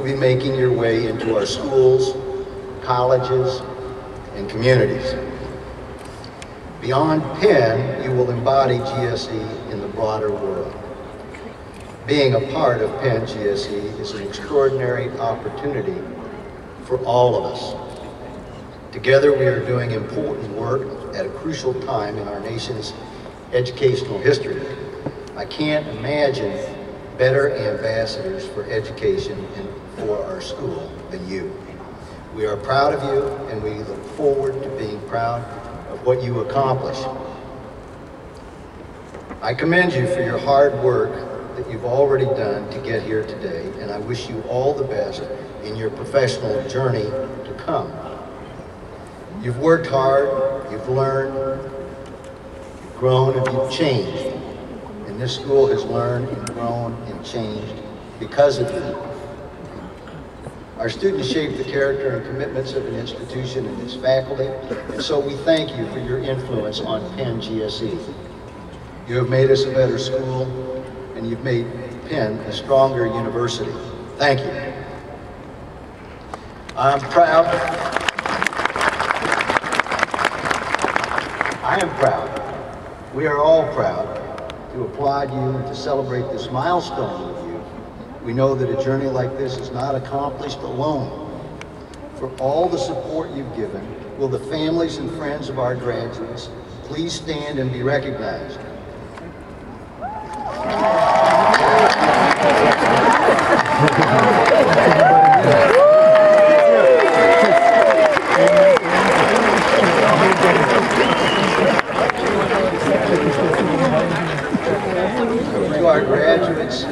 be making your way into our schools, colleges, and communities. Beyond Penn, you will embody GSE in the broader world. Being a part of Penn GSE is an extraordinary opportunity for all of us. Together we are doing important work at a crucial time in our nation's educational history. I can't imagine better ambassadors for education and for our school than you. We are proud of you, and we look forward to being proud of what you accomplish. I commend you for your hard work that you've already done to get here today, and I wish you all the best in your professional journey to come. You've worked hard, you've learned, you've grown, and you've changed. And this school has learned and grown and changed because of you. Our students shape the character and commitments of an institution and its faculty, and so we thank you for your influence on Penn GSE. You have made us a better school, and you've made Penn a stronger university. Thank you. I am proud. We are all proud to applaud you and to celebrate this milestone with you. We know that a journey like this is not accomplished alone. For all the support you've given, will the families and friends of our graduates please stand and be recognized? To our graduates,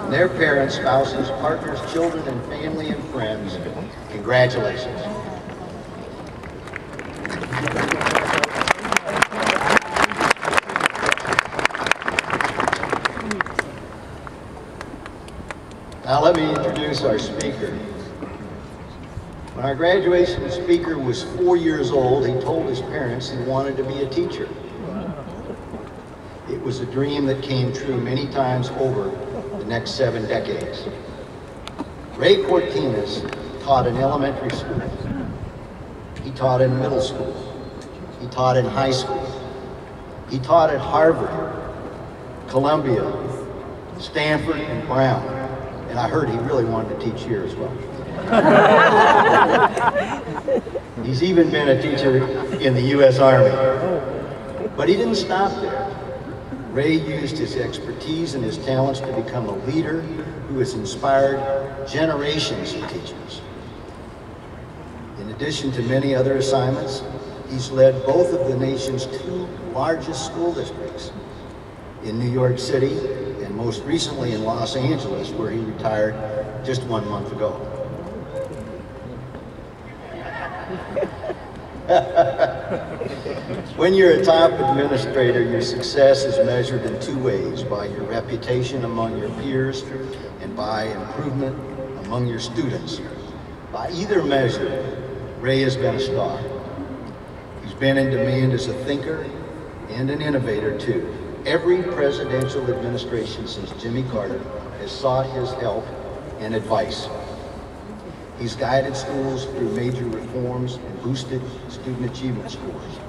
their parents, spouses, partners, children, and family and friends, congratulations. Now let me introduce our speaker. When our graduation speaker was 4 years old, he told his parents he wanted to be a teacher. It was a dream that came true many times over the next 7 decades. Ray Cortines taught in elementary school. He taught in middle school. He taught in high school. He taught at Harvard, Columbia, Stanford, and Brown. And I heard he really wanted to teach here as well. He's even been a teacher in the U.S. Army. But he didn't stop there. Ray used his expertise and his talents to become a leader who has inspired generations of teachers. In addition to many other assignments, he's led both of the nation's 2 largest school districts in New York City and most recently in Los Angeles, where he retired just 1 month ago. When you're a top administrator, your success is measured in 2 ways: by your reputation among your peers and by improvement among your students. By either measure, Ray has been a star. He's been in demand as a thinker and an innovator too. Every presidential administration since Jimmy Carter has sought his help and advice. He's guided schools through major reforms and boosted student achievement scores.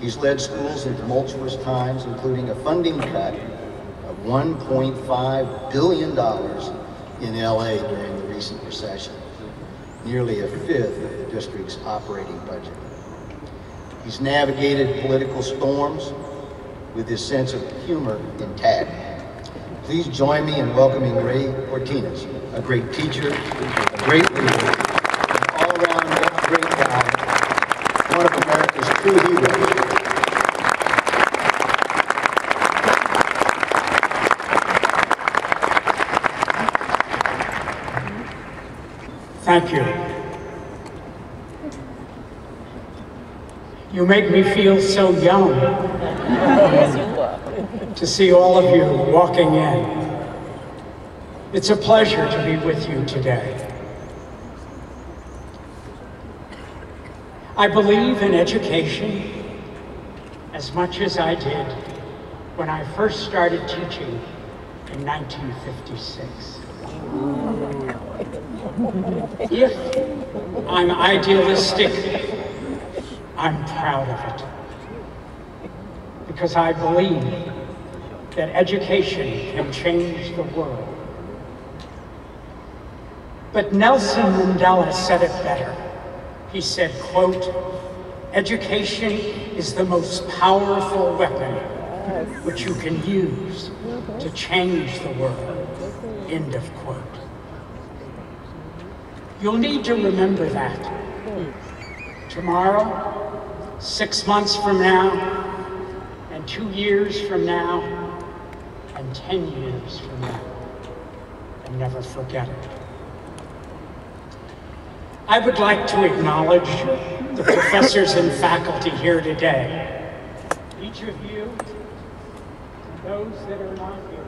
He's led schools in tumultuous times, including a funding cut of $1.5 billion in LA during the recent recession, nearly a fifth of the district's operating budget. He's navigated political storms with his sense of humor intact. Please join me in welcoming Ray Cortines, a great teacher, a great leader, an all-around great guy, one of America's true heroes. Thank you. You make me feel so young to see all of you walking in. It's a pleasure to be with you today. I believe in education as much as I did when I first started teaching in 1956. If I'm idealistic, I'm proud of it. Because I believe that education can change the world. But Nelson Mandela said it better. He said, quote, "Education is the most powerful weapon which you can use to change the world," end of quote. You'll need to remember that. Tomorrow, 6 months from now, and 2 years from now, and 10 years from now, and never forget it. I would like to acknowledge the professors and faculty here today. Each of you, and those that are not here,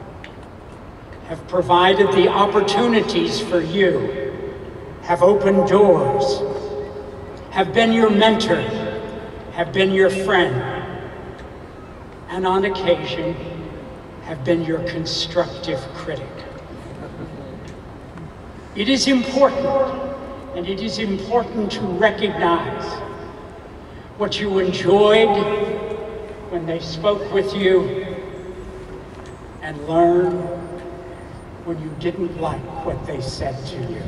have provided the opportunities for you, have opened doors, have been your mentor, have been your friend, and on occasion, have been your constructive critic. It is important, and it is important to recognize what you enjoyed when they spoke with you, and learn when you didn't like what they said to you.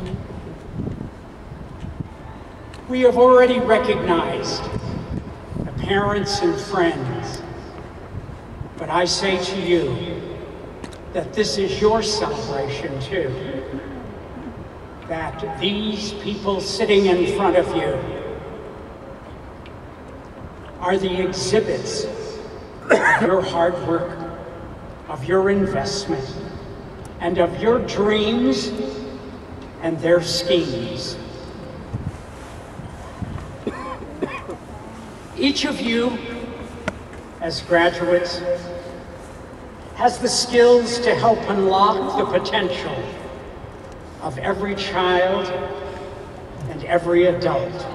We have already recognized the parents and friends, but I say to you that this is your celebration too. That these people sitting in front of you are the exhibits of your hard work, of your investment, and of your dreams and their schemes. Each of you, as graduates, has the skills to help unlock the potential of every child and every adult,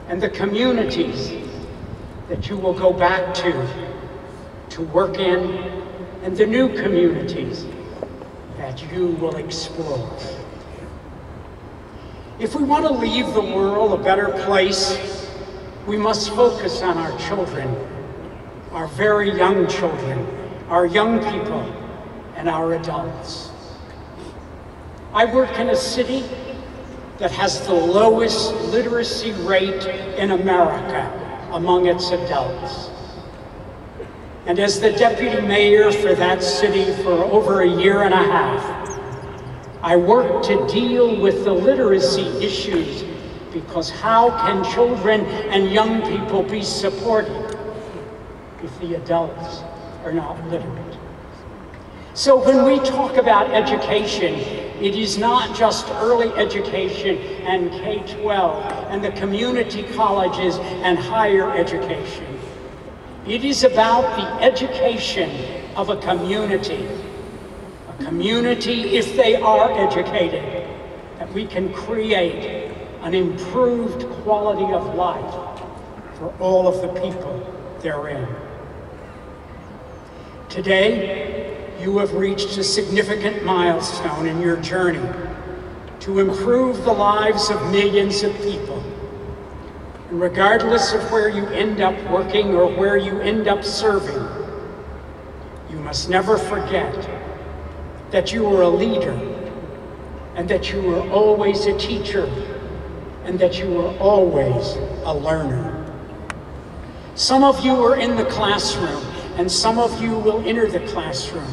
and the communities that you will go back to work in, and the new communities that you will explore. If we want to leave the world a better place, we must focus on our children, our very young children, our young people, and our adults. I work in a city that has the lowest literacy rate in America among its adults. And as the deputy mayor for that city for over a year and a half, I work to deal with the literacy issues, because how can children and young people be supported if the adults are not literate? So when we talk about education, it is not just early education and K-12 and the community colleges and higher education. It is about the education of a community. A community, if they are educated, that we can create an improved quality of life for all of the people therein. Today, you have reached a significant milestone in your journey to improve the lives of millions of people. And regardless of where you end up working or where you end up serving, you must never forget that you were a leader, and that you were always a teacher, and that you were always a learner. Some of you are in the classroom, and some of you will enter the classroom.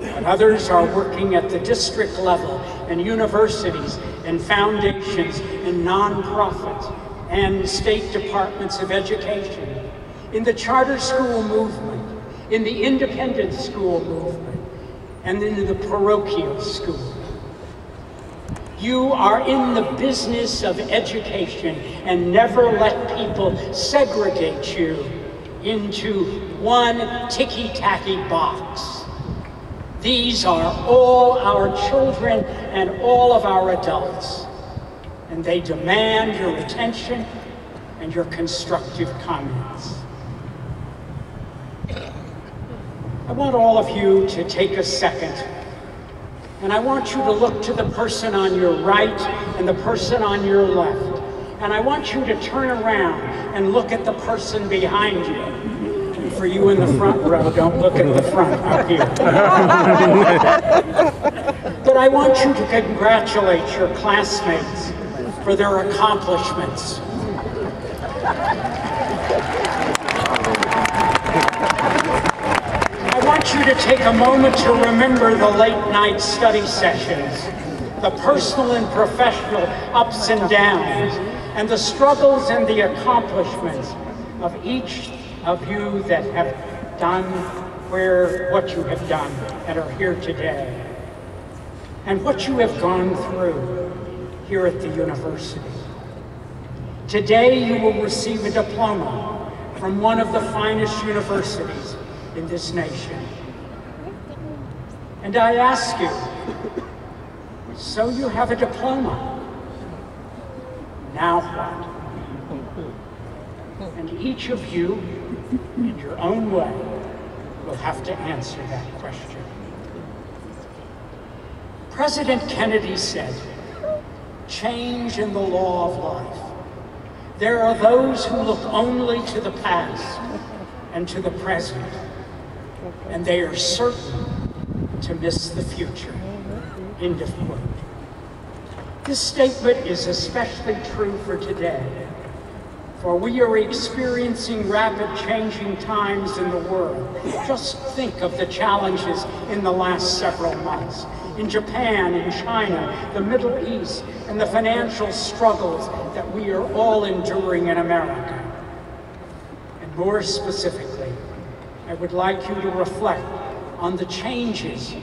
But others are working at the district level, and universities, and foundations, and nonprofits, and state departments of education, in the charter school movement, in the independent school movement, and in the parochial school. You are in the business of education, and never let people segregate you into one ticky-tacky box. These are all our children and all of our adults, and they demand your attention and your constructive comments. I want all of you to take a second And I want you to look to the person on your right and the person on your left. And I want you to turn around and look at the person behind you. And for you in the front row, don't look at the front up here. But I want you to congratulate your classmates for their accomplishments. I want you to take a moment to remember the late night study sessions, the personal and professional ups and downs, and the struggles and the accomplishments of each of you that have done what you have done and are here today, and what you have gone through here at the university. Today you will receive a diploma from one of the finest universities in this nation. And I ask you, so you have a diploma, now what? And each of you, in your own way, will have to answer that question. President Kennedy said, "Change in the law of life. There are those who look only to the past and to the present, and they are certain to miss the future." End of quote. This statement is especially true for today, for we are experiencing rapid changing times in the world. Just think of the challenges in the last several months. In Japan, in China, the Middle East, and the financial struggles that we are all enduring in America. And more specifically, I would like you to reflect on the changes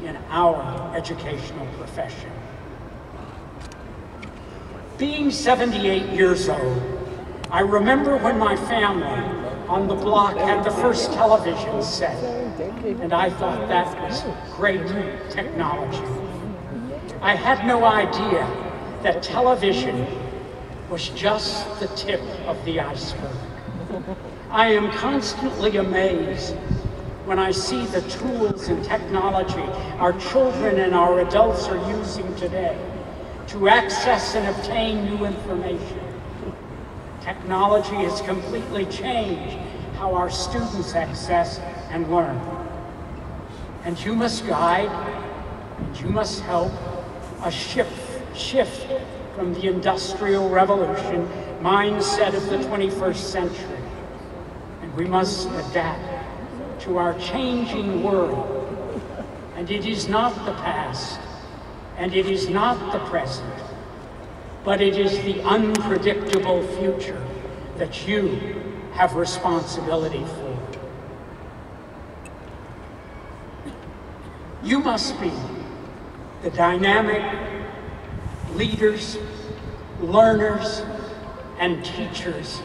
in our educational profession. Being 78 years old, I remember when my family on the block had the first television set, and I thought that was great technology. I had no idea that television was just the tip of the iceberg. I am constantly amazed when I see the tools and technology our children and our adults are using today to access and obtain new information. Technology has completely changed how our students access and learn. And you must guide, and you must help a shift from the Industrial Revolution mindset of the 21st century. And we must adapt to our changing world. And it is not the past, and it is not the present, but it is the unpredictable future that you have responsibility for. You must be the dynamic leaders, learners, and teachers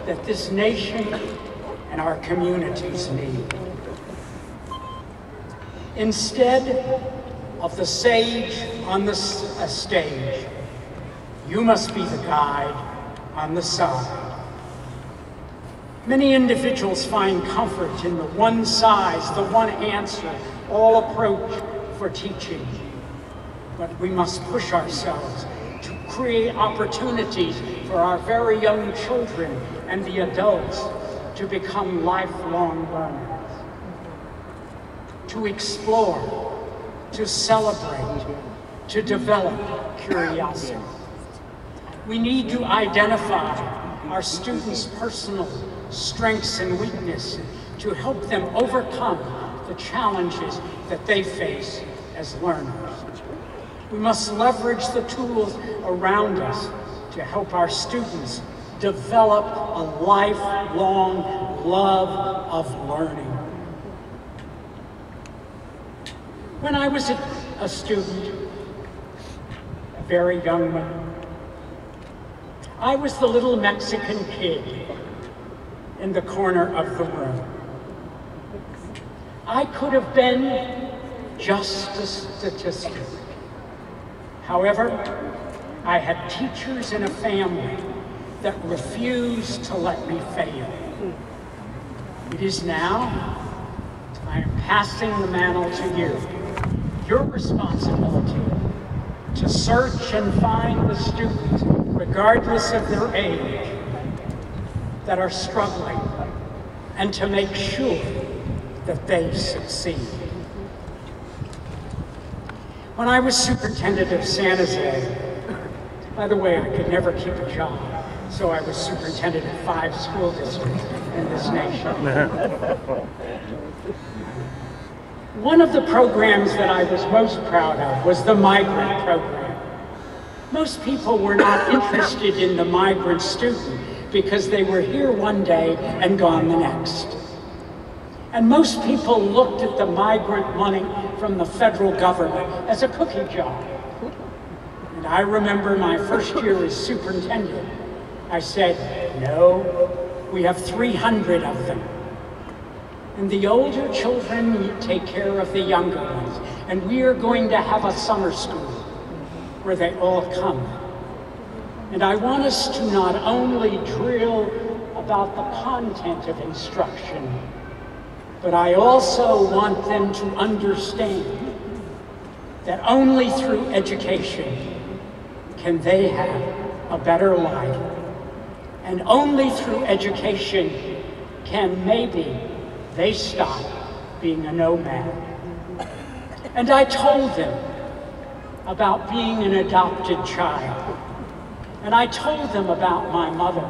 that this nation and our communities need. Instead of the sage on the stage, you must be the guide on the side. Many individuals find comfort in the one size, the one answer, all approach for teaching. But we must push ourselves to create opportunities for our very young children and the adults to become lifelong learners, to explore, to celebrate, to develop curiosity. We need to identify our students' personal strengths and weaknesses to help them overcome the challenges that they face as learners. We must leverage the tools around us to help our students develop a lifelong love of learning. When I was a student, a very young one, I was the little Mexican kid in the corner of the room. I could have been just a statistic. However, I had teachers and a family that refused to let me fail. It is now I am passing the mantle to you, your responsibility to search and find the students, regardless of their age, that are struggling, and to make sure that they succeed. When I was superintendent of San Jose, by the way, I could never keep a job, so I was superintendent of 5 school districts in this nation. One of the programs that I was most proud of was the migrant program. Most people were not interested in the migrant student because they were here one day and gone the next. And most people looked at the migrant money from the federal government as a cookie jar. And I remember my first year as superintendent, I said, no, we have 300 of them. And the older children take care of the younger ones. And we are going to have a summer school where they all come. And I want us to not only drill about the content of instruction, but I also want them to understand that only through education can they have a better life. And only through education can maybe they stop being a nomad. And I told them about being an adopted child. And I told them about my mother.